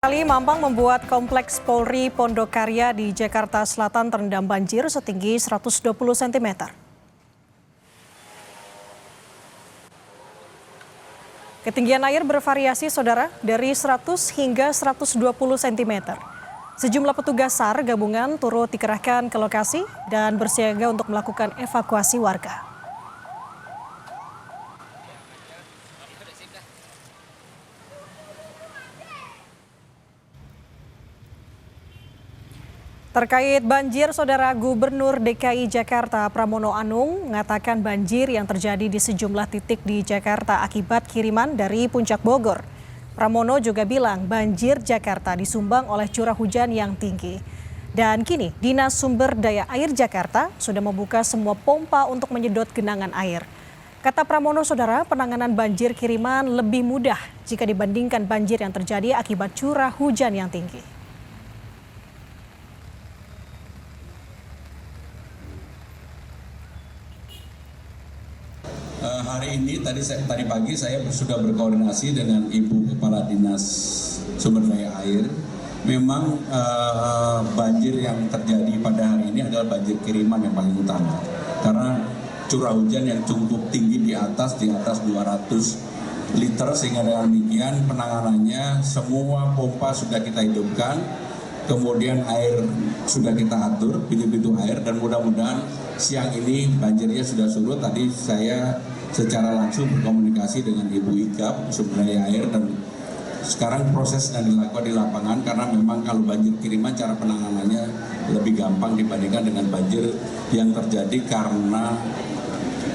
Kali Mampang membuat kompleks Polri Pondokarya di Jakarta Selatan terendam banjir setinggi 120 cm. Ketinggian air bervariasi, saudara, dari 100 hingga 120 cm. Sejumlah petugas SAR gabungan turut dikerahkan ke lokasi dan bersiaga untuk melakukan evakuasi warga. Terkait banjir, saudara, Gubernur DKI Jakarta Pramono Anung mengatakan banjir yang terjadi di sejumlah titik di Jakarta akibat kiriman dari Puncak Bogor. Pramono juga bilang banjir Jakarta disumbang oleh curah hujan yang tinggi. Dan kini Dinas Sumber Daya Air Jakarta sudah membuka semua pompa untuk menyedot genangan air. Kata Pramono, saudara, penanganan banjir kiriman lebih mudah jika dibandingkan banjir yang terjadi akibat curah hujan yang tinggi. Hari ini tadi pagi saya sudah berkoordinasi dengan Ibu Kepala Dinas Sumber Daya Air. Memang banjir yang terjadi pada hari ini adalah banjir kiriman yang paling utama. Karena curah hujan yang cukup tinggi di atas 200 liter, sehingga dengan demikian penanganannya semua pompa sudah kita hidupkan. Kemudian air sudah kita atur, pintu-pintu air, dan mudah-mudahan siang ini banjirnya sudah surut. Tadi saya secara langsung berkomunikasi dengan Ibu Ikap, Sumber Daya Air, dan sekarang proses yang dilakukan di lapangan karena memang kalau banjir kiriman cara penanganannya lebih gampang dibandingkan dengan banjir yang terjadi karena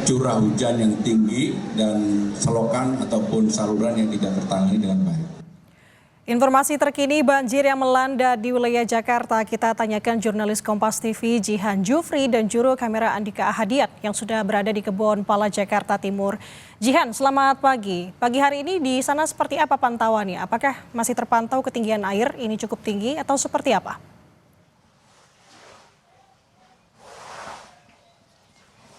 curah hujan yang tinggi dan selokan ataupun saluran yang tidak tertangani dengan baik. Informasi terkini banjir yang melanda di wilayah Jakarta kita tanyakan jurnalis Kompas TV Jihan Jufri dan juru kamera Andika Ahadiat yang sudah berada di Kebon Pala, Jakarta Timur. Jihan, selamat pagi. Pagi hari ini di sana seperti apa pantauannya? Apakah masih terpantau ketinggian air ini cukup tinggi atau seperti apa?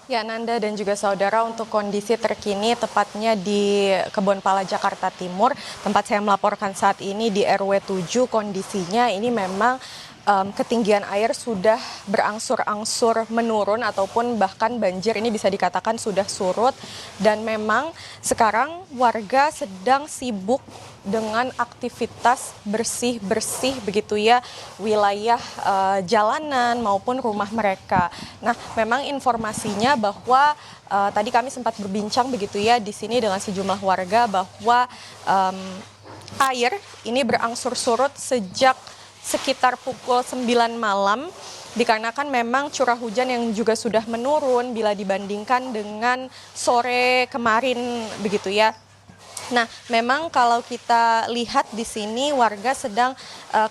Ya, Nanda dan juga saudara, untuk kondisi terkini tepatnya di Kebon Pala, Jakarta Timur, tempat saya melaporkan saat ini di RW 7, kondisinya ini memang ketinggian air sudah berangsur-angsur menurun ataupun bahkan banjir ini bisa dikatakan sudah surut, dan memang sekarang warga sedang sibuk dengan aktivitas bersih-bersih begitu ya wilayah jalanan maupun rumah mereka. Nah, memang informasinya bahwa tadi kami sempat berbincang begitu ya di sini dengan sejumlah warga bahwa air ini berangsur surut sejak sekitar pukul 9 malam, dikarenakan memang curah hujan yang juga sudah menurun bila dibandingkan dengan sore kemarin begitu ya. Nah, memang kalau kita lihat di sini warga sedang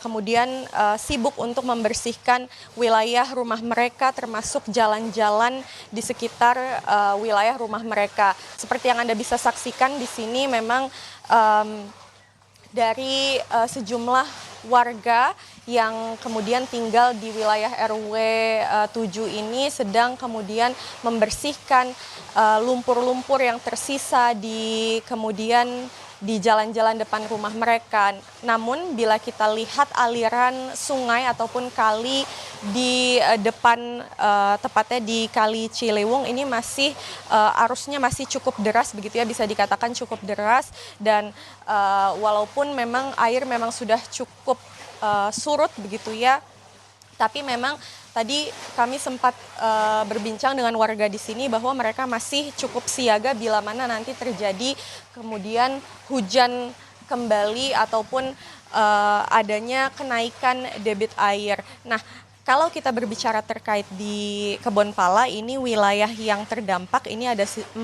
kemudian sibuk untuk membersihkan wilayah rumah mereka, termasuk jalan-jalan di sekitar wilayah rumah mereka. Seperti yang Anda bisa saksikan di sini memang dari sejumlah warga yang kemudian tinggal di wilayah RW 7 ini sedang kemudian membersihkan lumpur-lumpur yang tersisa kemudian di jalan-jalan depan rumah mereka. Namun bila kita lihat aliran sungai ataupun kali di depan tepatnya di Kali Ciliwung ini masih arusnya masih cukup deras begitu ya, bisa dikatakan cukup deras, dan walaupun memang air memang sudah cukup surut begitu ya, tapi memang tadi kami sempat berbincang dengan warga di sini bahwa mereka masih cukup siaga bila mana nanti terjadi kemudian hujan kembali ataupun adanya kenaikan debit air. Nah, kalau kita berbicara terkait di Kebon Pala, ini wilayah yang terdampak ini ada 4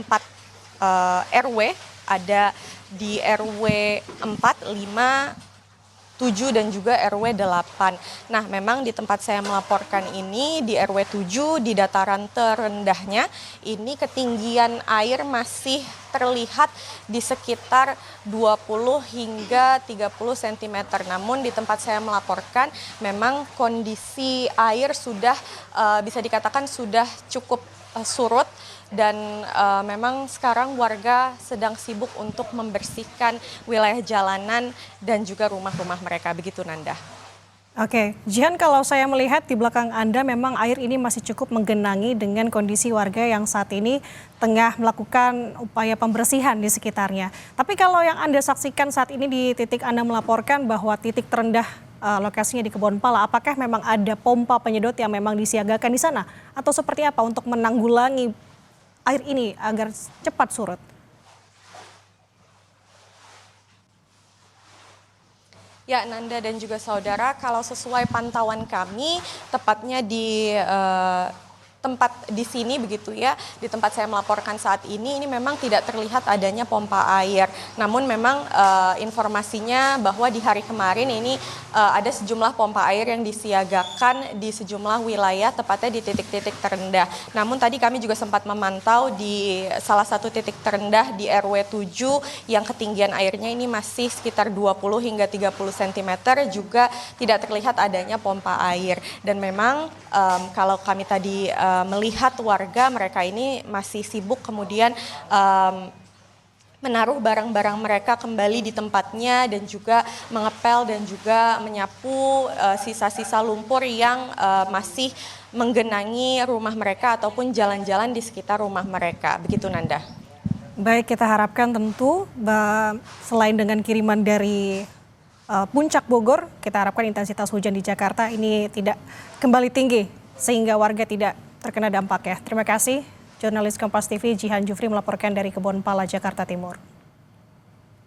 RW, ada di RW 4, 5, 7 dan juga RW 8. Nah, memang di tempat saya melaporkan ini di RW 7 di dataran terendahnya ini ketinggian air masih terlihat di sekitar 20 hingga 30 cm. Namun di tempat saya melaporkan memang kondisi air sudah bisa dikatakan sudah cukup surut dan memang sekarang warga sedang sibuk untuk membersihkan wilayah jalanan dan juga rumah-rumah mereka. Begitu Nanda. Oke, Jihan, kalau saya melihat di belakang Anda memang air ini masih cukup menggenangi dengan kondisi warga yang saat ini tengah melakukan upaya pembersihan di sekitarnya. Tapi kalau yang Anda saksikan saat ini di titik Anda melaporkan bahwa titik terendah lokasinya di Kebonpala, apakah memang ada pompa penyedot yang memang disiagakan di sana? Atau seperti apa untuk menanggulangi air ini agar cepat surut? Ya, Nanda dan juga saudara, kalau sesuai pantauan kami, tepatnya di tempat di sini begitu ya, di tempat saya melaporkan saat ini memang tidak terlihat adanya pompa air. Namun memang informasinya bahwa di hari kemarin ini ada sejumlah pompa air yang disiagakan di sejumlah wilayah, tepatnya di titik-titik terendah. Namun tadi kami juga sempat memantau di salah satu titik terendah di RW 7 yang ketinggian airnya ini masih sekitar 20 hingga 30 cm, juga tidak terlihat adanya pompa air. Dan memang kalau kami tadi melihat warga mereka ini masih sibuk kemudian menaruh barang-barang mereka kembali di tempatnya dan juga mengepel dan juga menyapu sisa-sisa lumpur yang masih menggenangi rumah mereka ataupun jalan-jalan di sekitar rumah mereka. Begitu Nanda. Baik, kita harapkan tentu selain dengan kiriman dari Puncak Bogor, kita harapkan intensitas hujan di Jakarta ini tidak kembali tinggi sehingga warga tidak terkena dampak ya. Terima kasih, jurnalis Kompas TV Jihan Jufri melaporkan dari Kebonpala, Jakarta Timur.